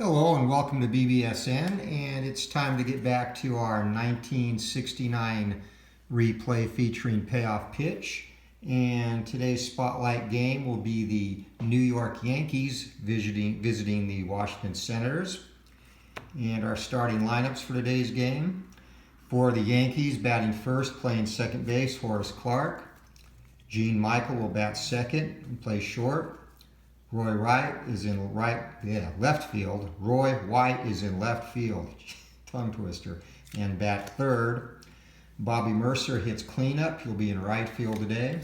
Hello and welcome to BBSN, and it's time to get back to our 1969 replay featuring Payoff pitch. And today's spotlight game will be the New York Yankees visiting the Washington Senators. And our starting lineups for today's game: for the Yankees, batting first, playing second base, Horace Clarke. Gene Michael will bat second and play short. Roy Wright is in left field. Roy White is in left field. Tongue twister. And bat third. Bobby Mercer hits cleanup. He'll be in right field today.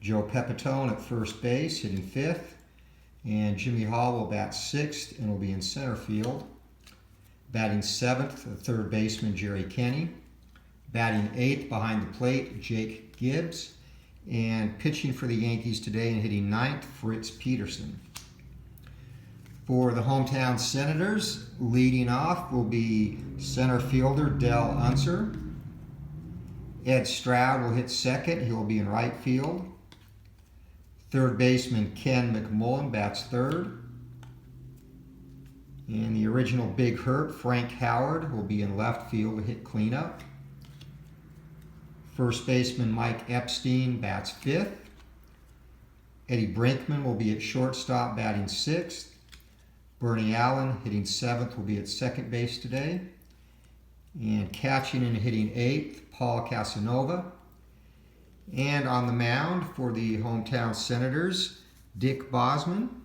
Joe Pepitone at first base, hitting fifth. And Jimmy Hall will bat sixth and will be in center field. Batting seventh, the third baseman Jerry Kenney. Batting eighth behind the plate, Jake Gibbs. And pitching for the Yankees today and hitting ninth, Fritz Peterson. For the hometown Senators, leading off will be center fielder Dell Unser. Ed Stroud will hit second. He'll be in right field. Third baseman Ken McMullen bats third. And the original Big Hurt, Frank Howard, will be in left field to hit cleanup. First baseman Mike Epstein bats fifth. Eddie Brinkman will be at shortstop batting sixth. Bernie Allen hitting seventh will be at second base today. And catching and hitting eighth, Paul Casanova. And on the mound for the hometown Senators, Dick Bosman.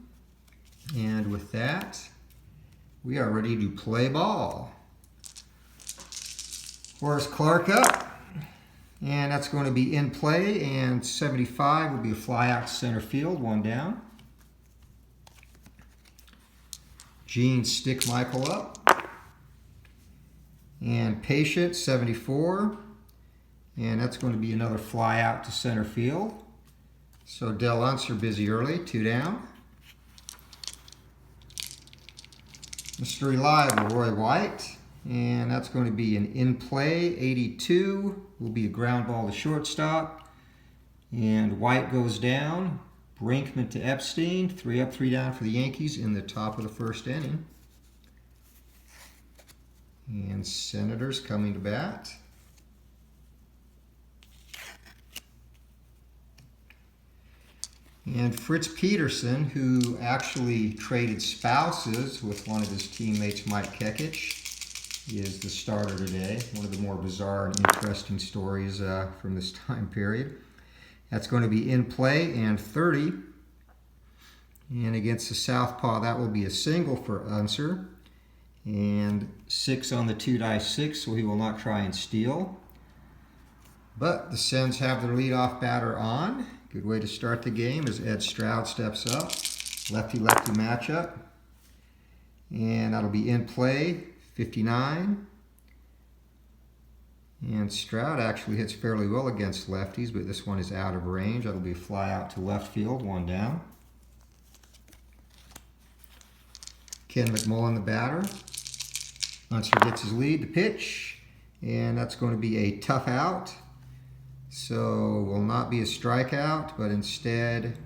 And with that, we are ready to play ball. Horace Clarke up. And that's going to be in play, and 75 will be a fly out to center field, one down. Gene Stick Michael up. And Patient, 74. And that's going to be another fly out to center field. So Dell Unser busy early, two down. Mr. Reliable, Roy White. And that's going to be an in play, 82. Will be a ground ball to shortstop. And White goes down. Brinkman to Epstein. 3 up, 3 down for the Yankees in the top of the first inning. And Senators coming to bat. And Fritz Peterson, who actually traded spouses with one of his teammates, Mike Kekich, is the starter today. One of the more bizarre and interesting stories from this time period. That's going to be in play and 30. And against the southpaw, that will be a single for Unser. And 6 on the 2-6, so he will not try and steal. But the Sens have their leadoff batter on. Good way to start the game as Ed Stroud steps up. Lefty-lefty matchup. And that'll be in play. 59. And Stroud actually hits fairly well against lefties, but this one is out of range. That'll be a fly out to left field, one down. Ken McMullen, the batter. Unser gets his lead to pitch, and that's going to be a tough out. So will not be a strikeout, but instead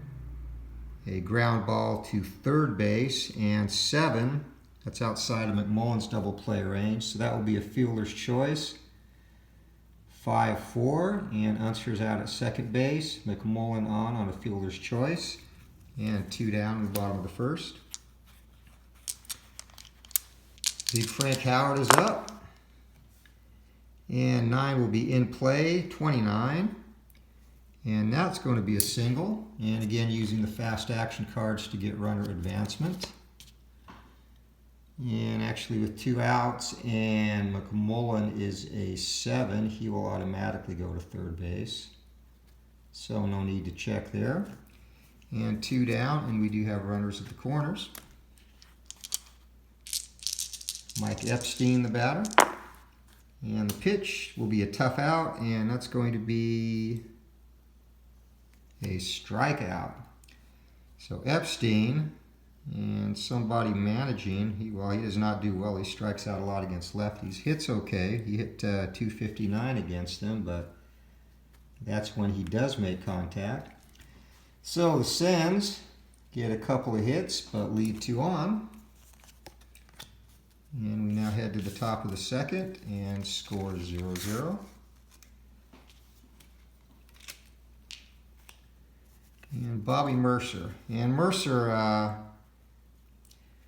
a ground ball to third base, and 7. That's outside of McMullen's double play range, so that will be a fielder's choice. 5-4, and Unser's out at second base. McMullen on a fielder's choice, and 2 down in the bottom of the first. Big Frank Howard is up, and 9 will be in play, 29. And that's going to be a single, and again using the fast action cards to get runner advancement. And actually with 2 outs and McMullen is a 7, he will automatically go to third base. So no need to check there. And 2 down, and we do have runners at the corners. Mike Epstein, the batter. And the pitch will be a tough out, and that's going to be a strikeout. So Epstein, and somebody managing, he does not do well. He strikes out a lot against lefties. Hits okay. He hit 259 against them, but that's when he does make contact. So the Sens get a couple of hits, but lead 2 on. And we now head to the top of the second and score 0-0. And Bobby Mercer. And Mercer,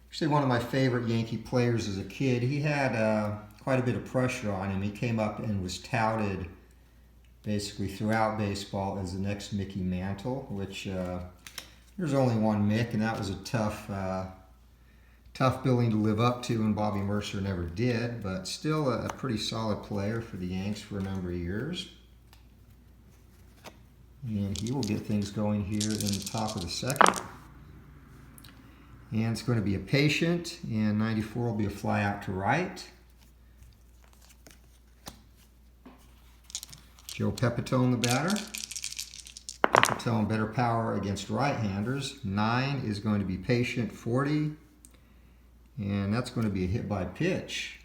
actually one of my favorite Yankee players as a kid. He had quite a bit of pressure on him. He came up and was touted basically throughout baseball as the next Mickey Mantle, which there's only one Mick, and that was a tough billing to live up to, and Bobby Mercer never did, but still a pretty solid player for the Yanks for a number of years. And he will get things going here in the top of the second. And it's going to be a patient, and 94 will be a fly out to right. Joe Pepitone, the batter. Pepitone, better power against right-handers. 9 is going to be patient, 40. And that's going to be a hit by pitch.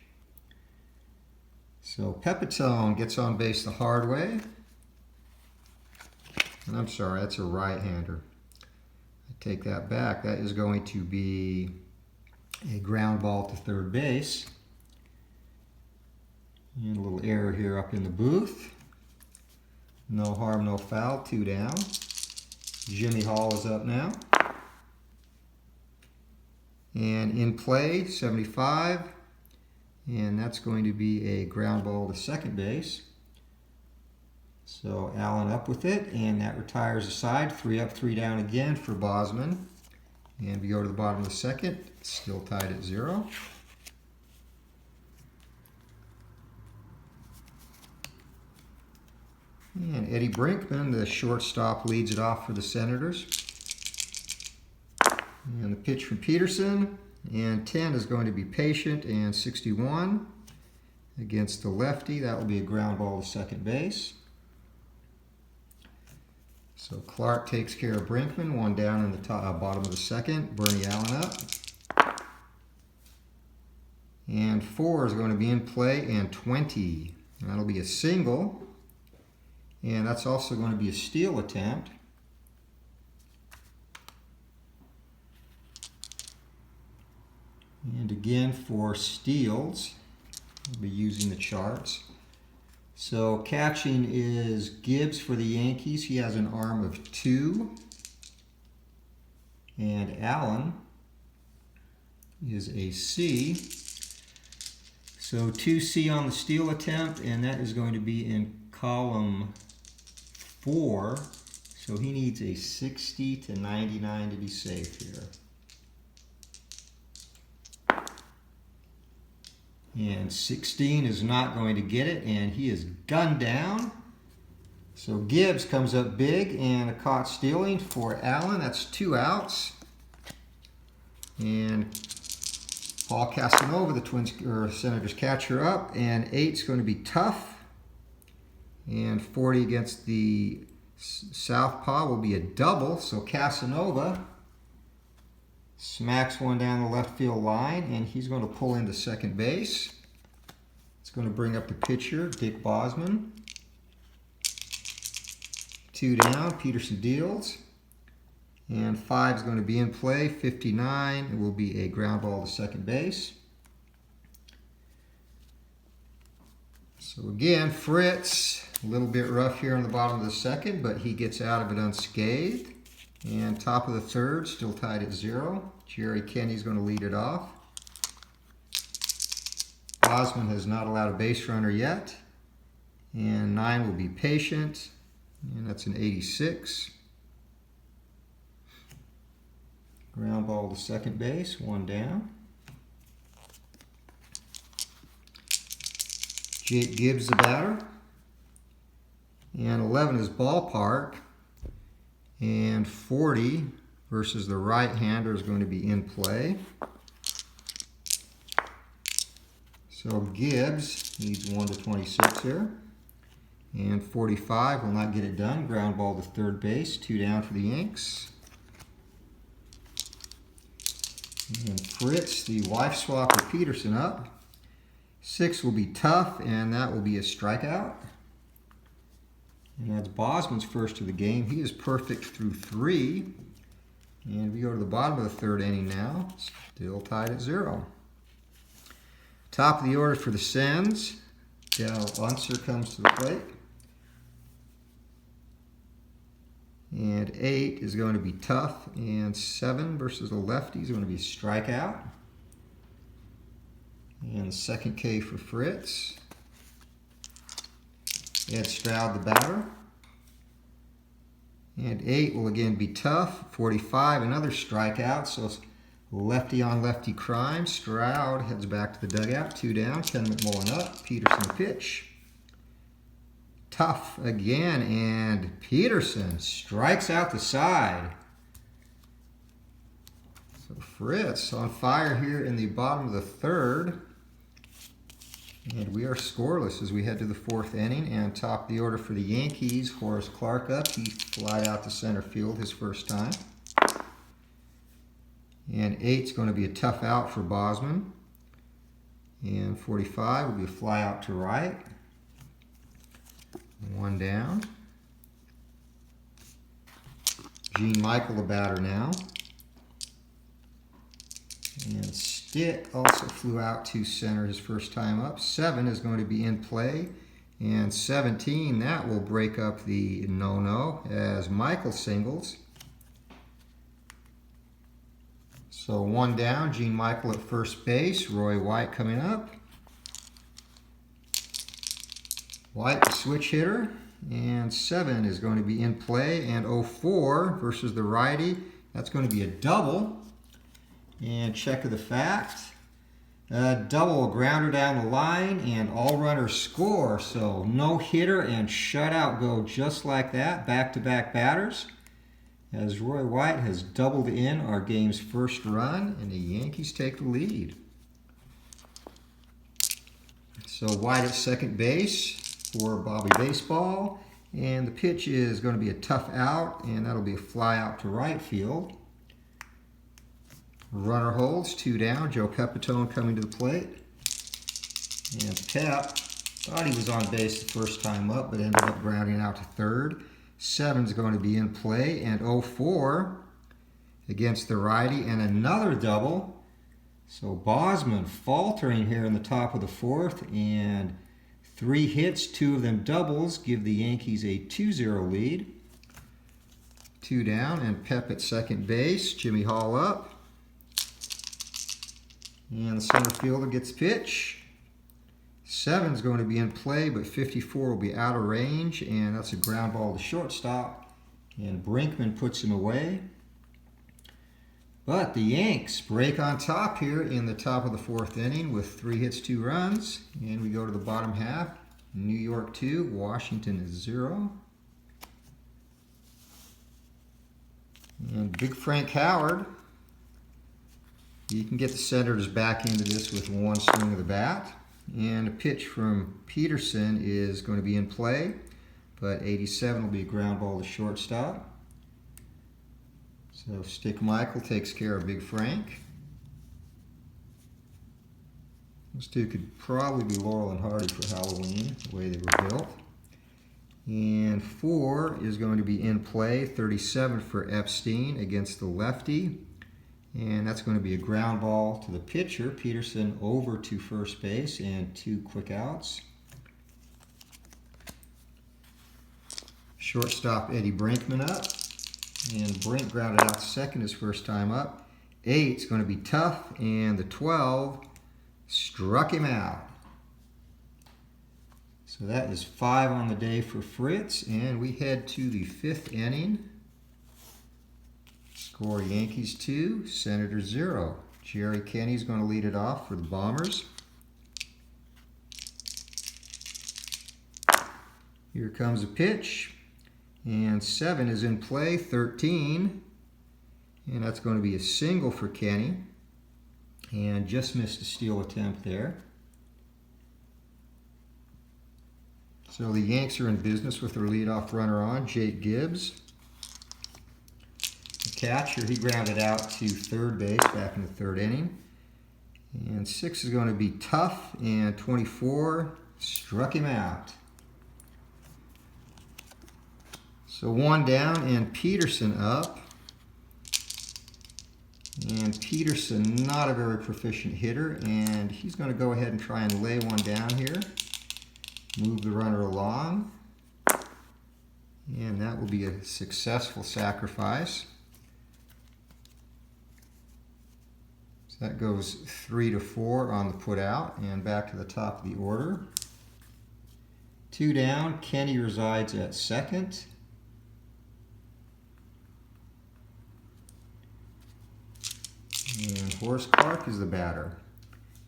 So Pepitone gets on base the hard way. And I'm sorry, that's a right-hander. I take that back. That is going to be a ground ball to third base. And a little error here up in the booth. No harm, no foul, 2 down. Jimmy Hall is up now. And in play, 75. And that's going to be a ground ball to second base. So Allen up with it, and that retires aside. 3 up, 3 down again for Bosman. And we go to the bottom of the second, still tied at 0. And Eddie Brinkman, the shortstop, leads it off for the Senators. And the pitch from Peterson, and 10 is going to be patient, and 61 against the lefty. That will be a ground ball to second base. So Clark takes care of Brinkman, 1 down in the bottom of the second. Bernie Allen up. And 4 is going to be in play, and 20. And that'll be a single. And that's also going to be a steal attempt. And again for steals, we'll be using the charts. So catching is Gibbs for the Yankees. He has an arm of 2. And Allen is a C. So 2C on the steal attempt, and that is going to be in column 4. So he needs a 60 to 99 to be safe here. And 16 is not going to get it, and he is gunned down. So Gibbs comes up big, and a caught stealing for Allen. That's 2 outs. And Paul Casanova, the Senators catcher, up, and 8's going to be tough. And 40 against the southpaw will be a double. So Casanova smacks one down the left field line, and he's going to pull into second base. It's going to bring up the pitcher, Dick Bosman. 2 down, Peterson deals. And 5 is going to be in play, 59. It will be a ground ball to second base. So again, Fritz, a little bit rough here on the bottom of the second, but he gets out of it unscathed. And top of the third, still tied at 0. Jerry Kenney's going to lead it off. Bosman has not allowed a base runner yet. And 9 will be patient. And that's an 86. Ground ball to second base, 1 down. Jake Gibbs, the batter. And 11 is ballpark. And 40 versus the right-hander is going to be in play. So Gibbs needs 1 to 26 here. And 45 will not get it done. Ground ball to third base, 2 down for the Yanks. And Fritz, the wife swap with Peterson up. 6 will be tough, and that will be a strikeout. And that's Bosman's first of the game. He is perfect through 3. And we go to the bottom of the third inning now. Still tied at 0. Top of the order for the Sens. Dal Unser comes to the plate. And 8 is going to be tough. And 7 versus the lefty is going to be strikeout. And the second K for Fritz. Ed Stroud, the batter. And 8 will again be tough. 45, another strikeout. So it's lefty on lefty crime. Stroud heads back to the dugout. 2 down. Ken McMullen up. Peterson the pitch. Tough again. And Peterson strikes out the side. So Fritz on fire here in the bottom of the third. And we are scoreless as we head to the fourth inning. And top of the order for the Yankees, Horace Clarke up. He flied out to center field his first time. And 8's going to be a tough out for Bosman. And 45 will be a fly out to right. 1 down. Gene Michael, the batter now. And Stitt also flew out to center his first time up. 7 is going to be in play. And 17, that will break up the no-no as Michael singles. So 1 down, Gene Michael at first base. Roy White coming up. White, the switch hitter. And 7 is going to be in play. And 04 versus the righty. That's going to be a double. And check of the fact. Double grounder down the line and all runners score. So no hitter and shutout go just like that. Back-to-back batters. As Roy White has doubled in our game's first run and the Yankees take the lead. So White at second base for Bobby Baseball. And the pitch is going to be a tough out and that'll be a fly out to right field. Runner holds, 2 down. Joe Pepitone coming to the plate. And Pep thought he was on base the first time up, but ended up grounding out to third. 7's going to be in play, and 04 against the righty, and another double. So Bosman faltering here in the top of the fourth, and 3 hits, 2 of them doubles, give the Yankees a 2-0 lead. 2 down, and Pep at second base. Jimmy Hall up. And the center fielder gets pitch. 7's going to be in play, but 54 will be out of range, and that's a ground ball to shortstop. And Brinkman puts him away. But the Yanks break on top here in the top of the fourth inning with 3 hits, 2 runs. And we go to the bottom half. New York 2, Washington is 0. And Big Frank Howard. You can get the Senators back into this with 1 swing of the bat. And a pitch from Peterson is going to be in play, but 87 will be a ground ball to shortstop. So Stick Michael takes care of Big Frank. Those 2 could probably be Laurel and Hardy for Halloween, the way they were built. And 4 is going to be in play, 37 for Epstein against the lefty. And that's going to be a ground ball to the pitcher. Peterson over to first base and 2 quick outs. Shortstop Eddie Brinkman up. And Brink grounded out second his first time up. 8's going to be tough. And the 12 struck him out. So that is 5 on the day for Fritz. And we head to the 5th inning. Score Yankees 2, Senators 0. Jerry Kenny's going to lead it off for the Bombers. Here comes a pitch. And 7 is in play, 13. And that's going to be a single for Kenny. And just missed a steal attempt there. So the Yanks are in business with their leadoff runner on, Jake Gibbs. Catcher, he grounded out to third base back in the 3rd inning. And 6 is going to be tough, and 24 struck him out. So 1 down, and Peterson up. And Peterson, not a very proficient hitter, and he's going to go ahead and try and lay one down here. Move the runner along. And that will be a successful sacrifice. So that goes 3-4 on the put out, and back to the top of the order. 2 down, Kenny resides at second. And Horace Clark is the batter.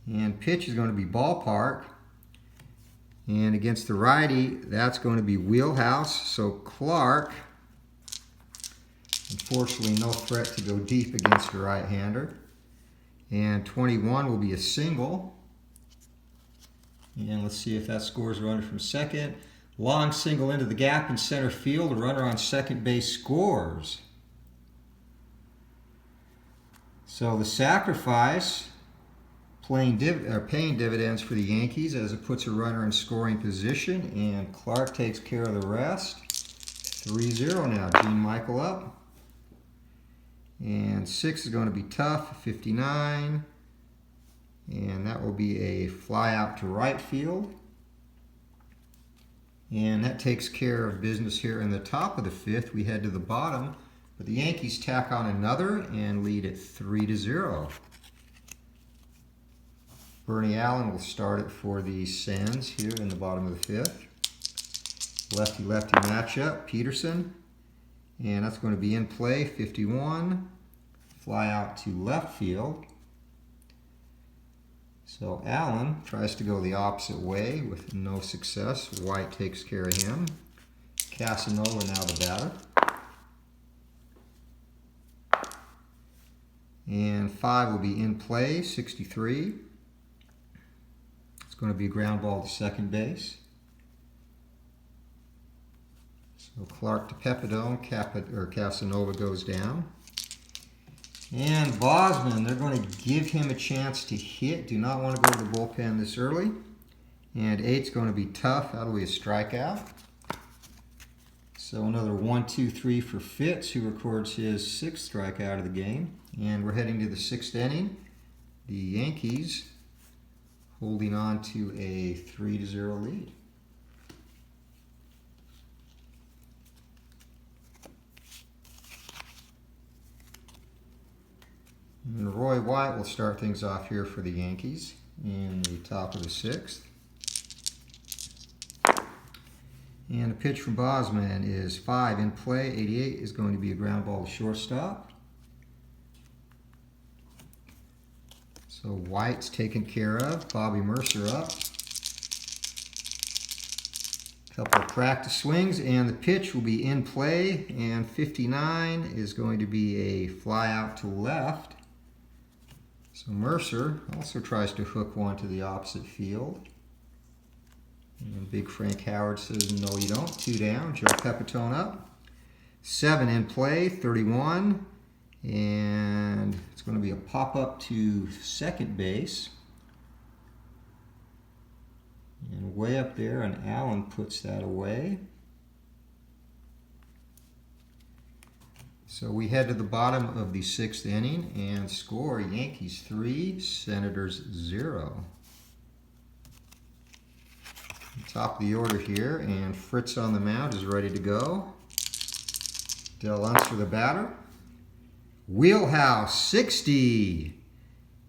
And pitch is going to be ballpark. And against the righty, that's going to be wheelhouse. So Clark, unfortunately no threat to go deep against a right-hander. And 21 will be a single. And let's see if that scores a runner from second. Long single into the gap in center field. A runner on second base scores. So the sacrifice paying dividends for the Yankees as it puts a runner in scoring position, and Clark takes care of the rest. 3-0 now. Gene Michael up. And 6 is going to be tough, 59. And that will be a fly out to right field. And that takes care of business here in the top of the 5th. We head to the bottom. But the Yankees tack on another and lead at 3-0. Bernie Allen will start it for the Sens here in the bottom of the 5th. Lefty-lefty matchup, Peterson. And that's going to be in play, 51. Fly out to left field. So Allen tries to go the opposite way with no success. White takes care of him. Casanova now the batter. And 5 will be in play, 63. It's going to be a ground ball to second base. So Clark to Pepidone, Casanova goes down. And Bosman, they're going to give him a chance to hit. Do not want to go to the bullpen this early. And 8's going to be tough. That'll be a strikeout. So another 1-2-3 for Fitz, who records his 6th strikeout of the game. And we're heading to the 6th inning. The Yankees holding on to a 3-0 lead. And Roy White will start things off here for the Yankees in the top of the 6th. And a pitch from Bosman is 5 in play. 88 is going to be a ground ball to shortstop. So White's taken care of. Bobby Mercer up. Couple of practice swings, and the pitch will be in play. And 59 is going to be a fly out to left. So Mercer also tries to hook one to the opposite field. And Big Frank Howard says, no you don't. 2 down. Joe Pepitone up. 7 in play, 31. And it's going to be a pop-up to second base. And way up there, and Allen puts that away. So we head to the bottom of the 6th inning and score Yankees 3, Senators 0. Top of the order here, and Fritz on the mound is ready to go. Del Unser the batter. Wheelhouse 60.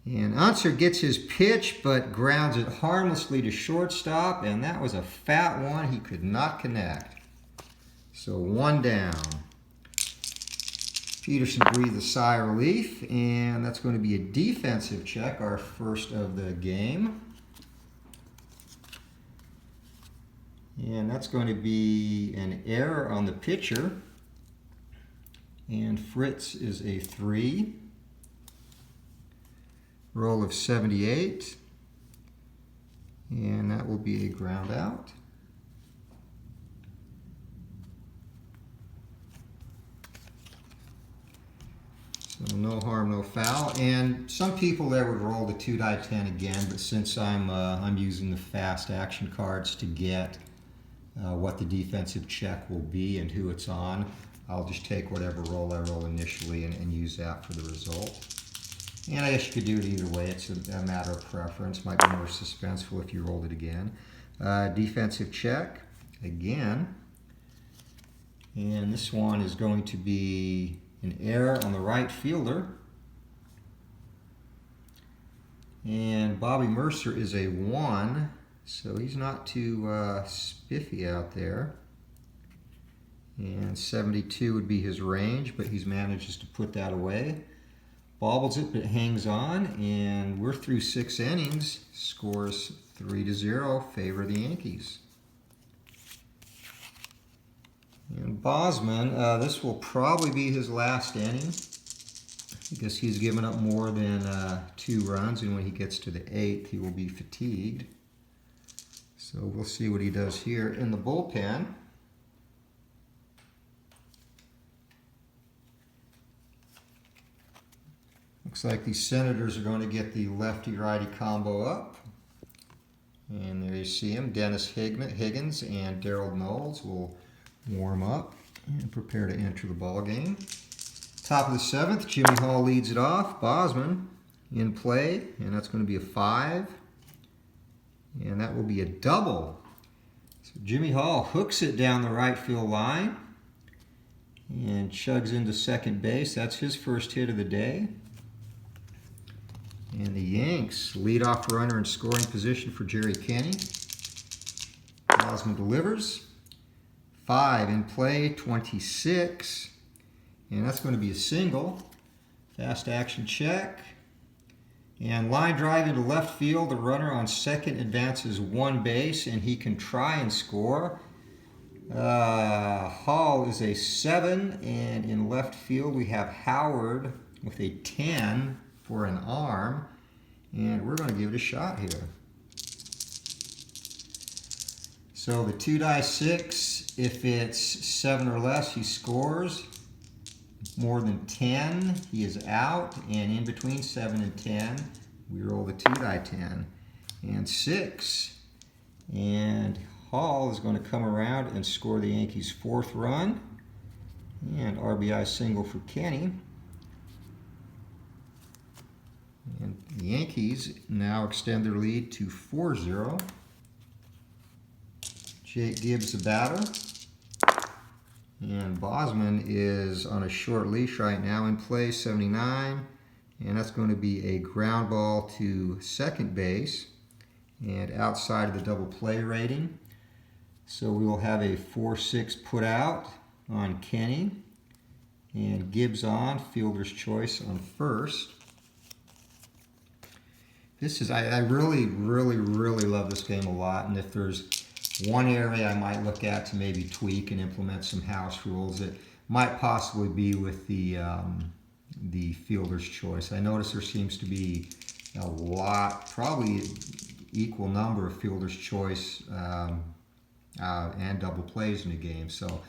And Unser gets his pitch but grounds it harmlessly to shortstop, and that was a fat one. He could not connect. So 1 down. Peterson breathed a sigh of relief, and that's going to be a defensive check, our first of the game. And that's going to be an error on the pitcher. And Fritz is a 3. Roll of 78. And that will be a ground out. So no harm, no foul. And some people there would roll the 2-die-10 again, but since I'm using the fast action cards to get what the defensive check will be and who it's on, I'll just take whatever roll I roll initially and use that for the result. And I guess you could do it either way. It's a matter of preference. Might be more suspenseful if you rolled it again. Defensive check, again. And this one is going to be an error on the right fielder. And Bobby Mercer is a 1, so he's not too spiffy out there. And 72 would be his range, but he manages to put that away. Bobbles it, but it hangs on, and we're through 6 innings. Scores 3-0, favor the Yankees. And Bosman, this will probably be his last inning, because he's given up more than 2 runs, and when he gets to the 8th, he will be fatigued. So we'll see what he does here in the bullpen. Looks like the Senators are going to get the lefty-righty combo up. And there you see him. Dennis Higgins and Darryl Knowles will warm up and prepare to enter the ball game. Top of the 7th, Jimmy Hall leads it off. Bosman in play, and that's going to be a 5. And that will be a double. So Jimmy Hall hooks it down the right field line and chugs into second base. That's his first hit of the day. And the Yanks lead off runner in scoring position for Jerry Kenny. Bosman delivers. 5 in play, 26. And that's going to be a single. Fast action check. And line drive into left field. The runner on second advances 1 base, and he can try and score. Hall is a 7, and in left field we have Howard with a 10 for an arm, and we're going to give it a shot here. So the 2-die-6, if it's 7 or less, he scores. More than 10, he is out, and in between 7 and 10, we roll the 2-die-10. And 6, and Hall is going to come around and score the Yankees' 4th run, and RBI single for Kenny. And the Yankees now extend their lead to 4-0. Jake Gibbs the batter. And Bosman is on a short leash right now in play, 79. And that's going to be a ground ball to second base and outside of the double play rating. So we will have a 4-6 put out on Kenny. And Gibbs on, fielder's choice on first. This is, I really love this game a lot, and if there's one area I might look at to maybe tweak and implement some house rules, it might possibly be with the fielder's choice. I notice there seems to be a lot, probably equal number of fielder's choice and double plays in a game. So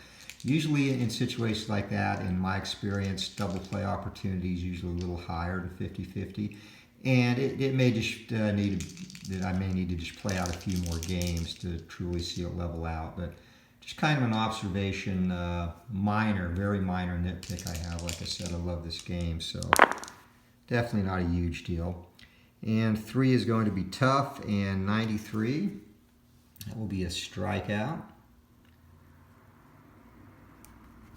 usually in situations like that, in my experience, double play opportunities usually a little higher to 50-50. And it may just I may need to just play out a few more games to truly see it level out. But just kind of an observation, very minor nitpick I have. Like I said, I love this game, so definitely not a huge deal. And 3 is going to be tough, and 93, that will be a strikeout.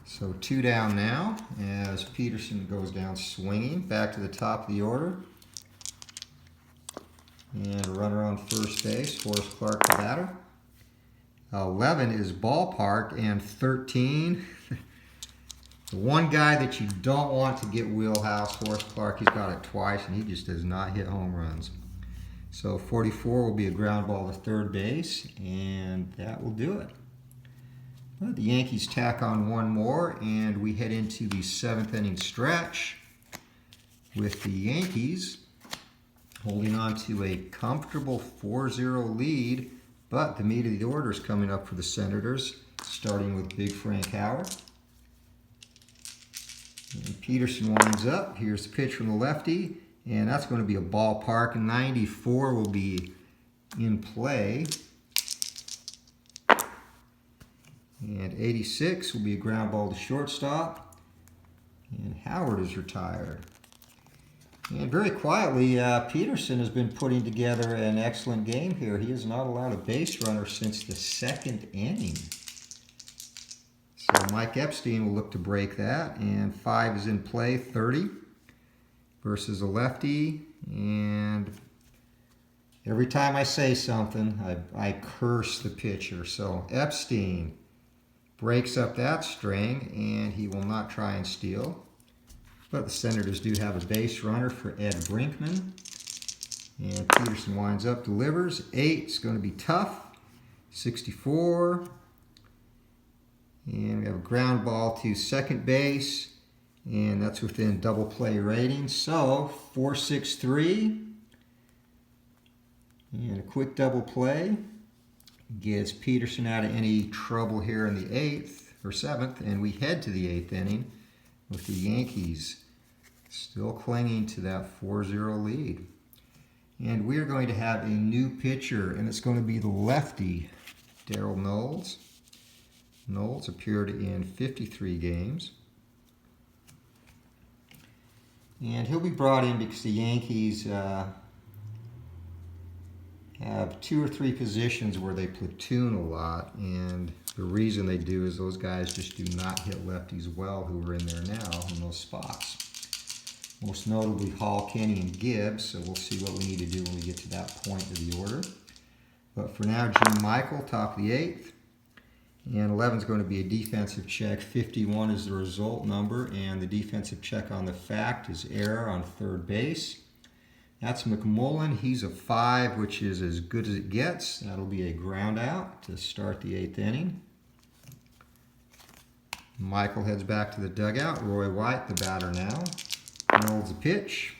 So 2 down now as Peterson goes down swinging. Back to the top of the order. And a runner on first base, Forrest Clark the batter. 11 is ballpark, and 13, the one guy that you don't want to get wheelhouse, Forrest Clark, he's got it twice, and he just does not hit home runs. So 44 will be a ground ball to third base, and that will do it. Well, the Yankees tack on 1 more, and we head into the 7th inning stretch with the Yankees holding on to a comfortable 4-0 lead, but the meat of the order is coming up for the Senators, starting with Big Frank Howard. And Peterson winds up. Here's the pitch from the lefty, and that's going to be a ballpark. 94 will be in play. And 86 will be a ground ball to shortstop. And Howard is retired. And very quietly, Peterson has been putting together an excellent game here. He has not allowed a base runner since the 2nd inning. So Mike Epstein will look to break that. And 5 is in play, 30 versus a lefty. And every time I say something, I curse the pitcher. So Epstein breaks up that string, and he will not try and steal. But the Senators do have a base runner for Ed Brinkman. And Peterson winds up, delivers. 8 is going to be tough. 64. And we have a ground ball to second base. And that's within double play rating. So 4-6-3. And a quick double play gets Peterson out of any trouble here in the 8th or 7th. And we head to the 8th inning with the Yankees still clinging to that 4-0 lead. And we're going to have a new pitcher, and it's going to be the lefty, Darryl Knowles. Knowles appeared in 53 games. And he'll be brought in because the Yankees have 2 or 3 positions where they platoon a lot, and the reason they do is those guys just do not hit lefties well who are in there now in those spots. Most notably Hall, Kenny, and Gibbs, so we'll see what we need to do when we get to that point of the order. But for now, Gene Michael, top of the 8th. And 11 is going to be a defensive check. 51 is the result number, and the defensive check on the fact is error on third base. That's McMullen. He's a 5, which is as good as it gets. That'll be a ground out to start the 8th inning. Michael heads back to the dugout. Roy White, the batter now. Knowles a pitch.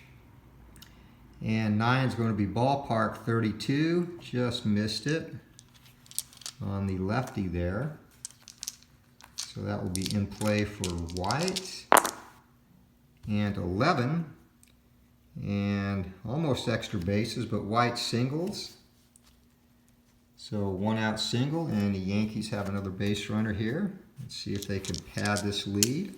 And 9 is going to be ballpark 32. Just missed it on the lefty there. So that will be in play for White. And 11. And almost extra bases, but White singles. So 1 out single, and the Yankees have another base runner here. Let's see if they can pad this lead.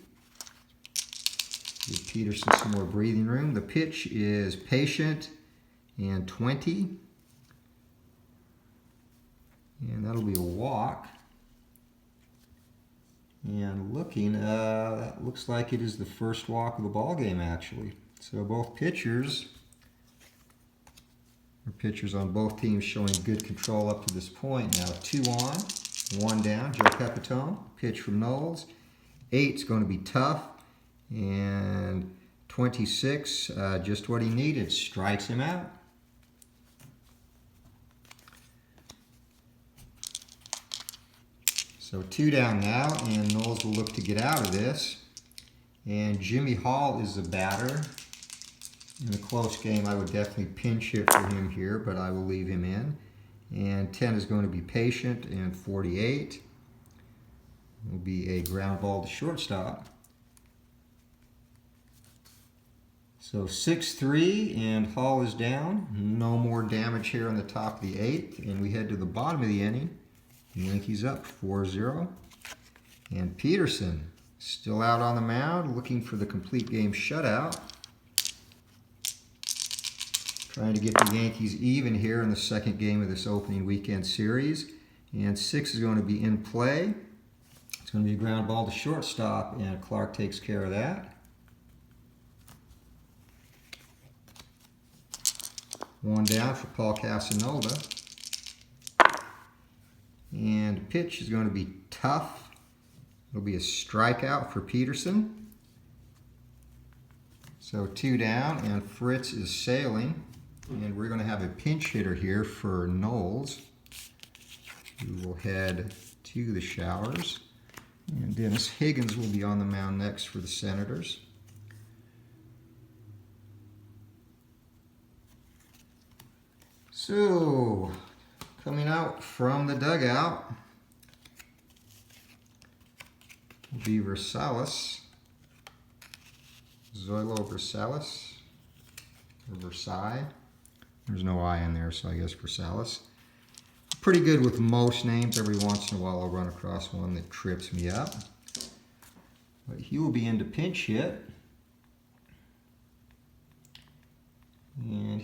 Give Peterson some more breathing room. The pitch is patient and 20. And that'll be a walk. And looking, that looks like it is the first walk of the ball game, actually. So both pitchers, or pitchers on both teams showing good control up to this point. Now 2 on, 1 down. Joe Pepitone, pitch from Knowles. 8 is going to be tough. And 26, just what he needed, strikes him out. So 2 down now, and Knowles will look to get out of this. And Jimmy Hall is the batter. In a close game, I would definitely pinch hit for him here, but I will leave him in. And 10 is going to be patient, and 48 will be a ground ball to shortstop. So 6-3, and Hall is down. No more damage here on the top of the 8th, and we head to the bottom of the inning. Yankees up 4-0. And Peterson still out on the mound, looking for the complete game shutout. Trying to get the Yankees even here in the second game of this opening weekend series. And 6 is going to be in play. It's going to be a ground ball to shortstop, and Clark takes care of that. 1 down for Paul Casanova. And pitch is going to be tough. It'll be a strikeout for Peterson. So 2 down, and Fritz is sailing. And we're going to have a pinch hitter here for Knowles, who will head to the showers. And Dennis Higgins will be on the mound next for the Senators. So, coming out from the dugout will be Versailles. Zoilo Versailles. Or Versailles. There's no I in there, so I guess Versailles. Pretty good with most names. Every once in a while I'll run across one that trips me up. But he will be into pinch hit.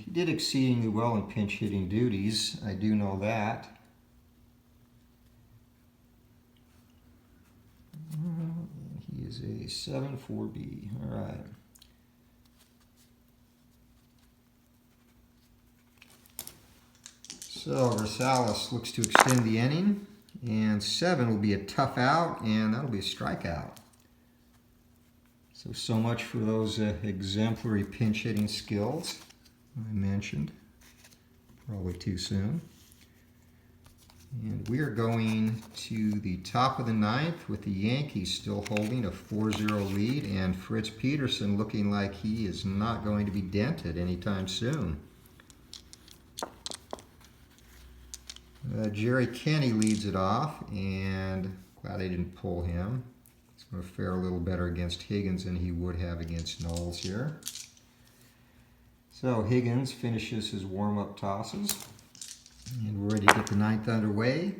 He did exceedingly well in pinch hitting duties. I do know that. He is a 7-4B. All right. So Rosales looks to extend the inning, and 7 will be a tough out, and that'll be a strikeout. So much for those exemplary pinch hitting skills I mentioned. Probably too soon. And we are going to the top of the ninth with the Yankees still holding a 4-0 lead, and Fritz Peterson looking like he is not going to be dented anytime soon. Jerry Kenny leads it off, and glad they didn't pull him. He's going to fare a little better against Higgins than he would have against Knowles here. So Higgins finishes his warm-up tosses, and we're ready to get the ninth underway.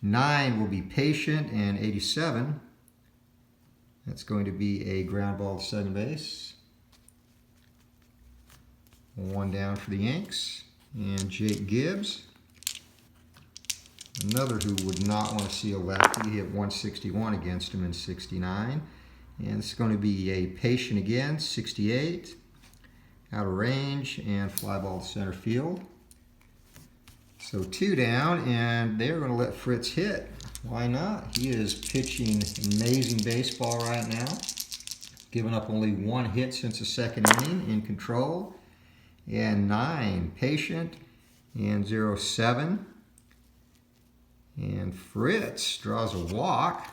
9 will be patient, and 87. That's going to be a ground ball to second base. 1 down for the Yanks, and Jake Gibbs. Another who would not want to see a lefty. He hit 161 against him in 69. And it's going to be a patient again, 68. Out of range and fly ball to center field. So 2 down, and they're going to let Fritz hit. Why not? He is pitching amazing baseball right now. Giving up only 1 hit since the second inning, in control. And 9 patient, and 0-7. And Fritz draws a walk.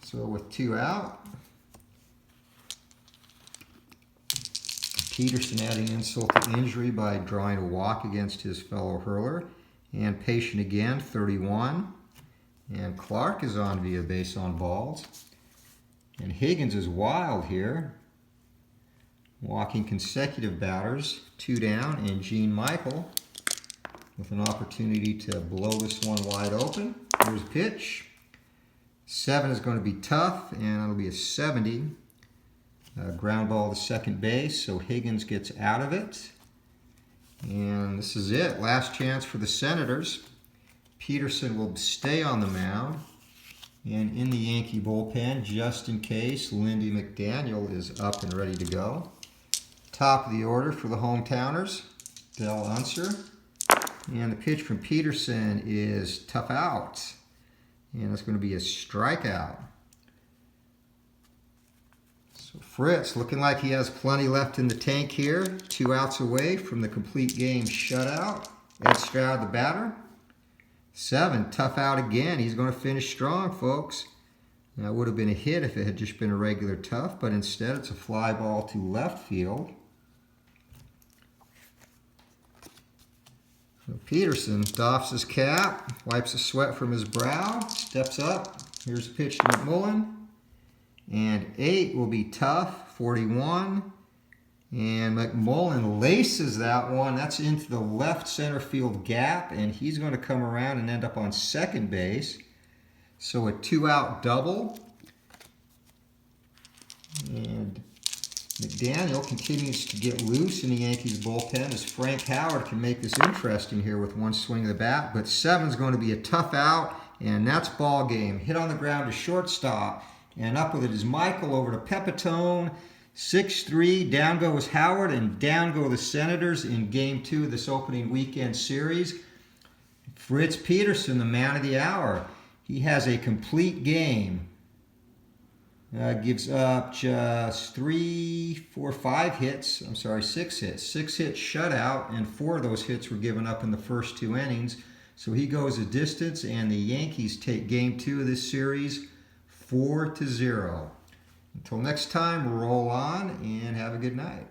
So with 2 out, Peterson adding insult to injury by drawing a walk against his fellow hurler. And patient again, 31. And Clark is on via base on balls. And Higgins is wild here, walking consecutive batters, 2 down, and Gene Michael with an opportunity to blow this one wide open. Here's a pitch. 7 is going to be tough, and it'll be a 70. Ground ball to second base, so Higgins gets out of it. And this is it. Last chance for the Senators. Peterson will stay on the mound. And in the Yankee bullpen, just in case, Lindy McDaniel is up and ready to go. Top of the order for the hometowners, Del Unser. And the pitch from Peterson is tough out. And it's going to be a strikeout. So Fritz looking like he has plenty left in the tank here. 2 outs away from the complete game shutout. Ed Stroud, the batter. 7, tough out again. He's going to finish strong, folks. That would have been a hit if it had just been a regular tough, but instead it's a fly ball to left field. So Peterson doffs his cap, wipes the sweat from his brow, steps up. Here's a pitch to McMullen. And 8 will be tough, 41. And McMullen laces that one. That's into the left center field gap, and he's going to come around and end up on second base. So a 2-out double. And McDaniel continues to get loose in the Yankees bullpen as Frank Howard can make this interesting here with 1 swing of the bat. But 7's going to be a tough out, and that's ball game. Hit on the ground to shortstop, and up with it is Michael over to Pepitone. 6-3, down goes Howard, and down go the Senators in Game 2 of this opening weekend series. Fritz Peterson, the man of the hour. He has a complete game. Gives up just 6 hits. 6 hits shutout, and 4 of those hits were given up in the first 2 innings. So he goes a distance, and the Yankees take Game 2 of this series 4-0. Until next time, roll on and have a good night.